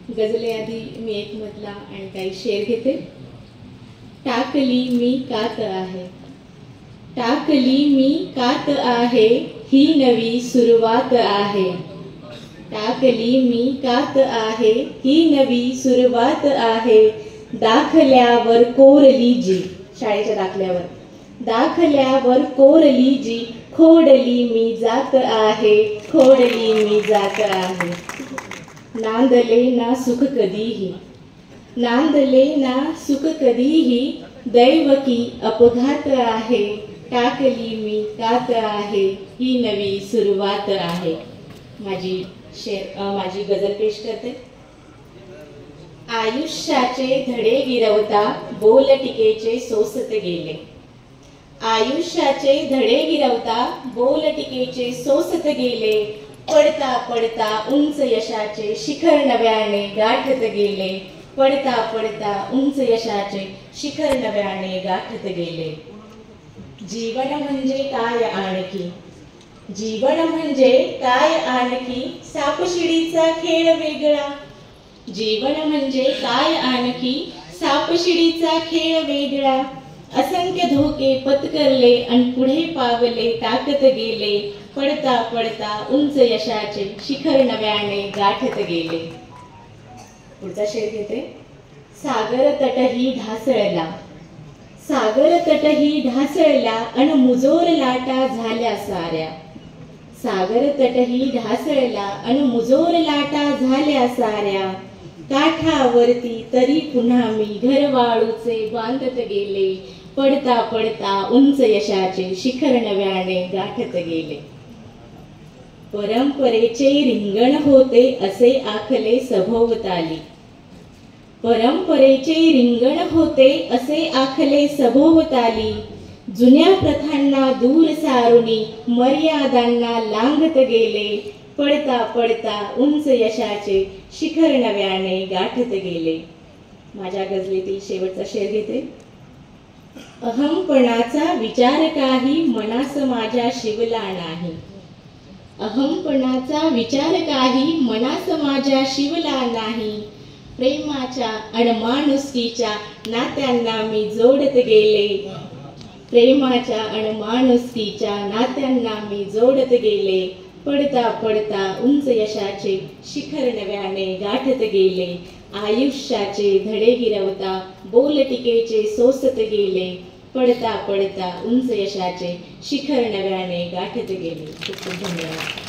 गजलेआधी मी एक मधला आणि काही शेर घेते. टाकली मी कात आहे, टाकली मी कात आहे, ही नवी सुरुवात आहे. टाकली मी कात आहे, ही नवी सुरुवात आहे. दाखल्यावर कोरली जी, शाळेच्या दाखल्यावर दाखल्यावर कोरली जी, खोडली मी जात आहे, खोडली मी जात आहे. नांदले ना सुख कधीही, नांदले ना सुख कधीही, दैवकी अपघात आहे. टाकली मी कात आहे, ही नवी सुरुवात आहे. माझी गजल पेश करते. आयुष्याचे धडे गिरवता बोल टीकेचे सोसत गेले. आयुष्याचे धडे गिरवता बोल टीकेचे सोसत गेले. पडता पडता उंच यशाचे शिखर नव्याने गाठत गेले. पडता पडता उंच यशाचे शिखर नव्याने गाठत गेले. जीवन म्हणजे काय आणखी, जीवन म्हणजे काय आणखी, सापशिडीचा खेळ वेगळा. जीवन म्हणजे काय आणखी, सापशिडीचा खेळ वेगळा. असंख्य धोके पत्करले आणि पुढे पावले टाकत गेले. पडता पडता उंच यशाचे शिखर नव्याने गाठत गेले. पुढचा शेर घेते. सागर तटही ढासळला, सागर तटही ढासळला अन मुजोर लाटा झाल्या साऱ्या. सागर तटही ढासळला अन मुजोर लाटा झाल्या साऱ्या. काठावरती तरी पुन्हा मी घर वाळूचे बांधत गेले. पडता पडता उंच यशाचे शिखर नव्याने गाठत गेले. परंपरेचे रिंगण होते असे आखले सभोवताली. परंपरेचे रिंगण होते असे आखले सभोवताली. जुन्या प्रथांना दूर सारुनी मर्यादांना लांघत गेले. पडता पडता उंच यशाचे शिखर नव्याने गाठत गेले. माझ्या गजलेतील शेवटचा शेर घेते. अहमपणाचा विचार काही मनास माझ्या शिवला नाही. अहमपणाचा विचार काही मनास माझ्या शिवला नाही. प्रेमाच्या आणि माणुसकीच्या नात्यांना मी जोडत गेले. प्रेमाच्या आणि माणुसकीच्या नात्यांना मी जोडत गेले. पडता पडता उंच यशाचे शिखर नव्याने गाठत गेले. आयुष्याचे धडे गिरवता बोल टीकेचे सोसत गेले. पडता पडता उंच यशाचे शिखर नव्याने गाठत गेले. खूप खूप धन्यवाद.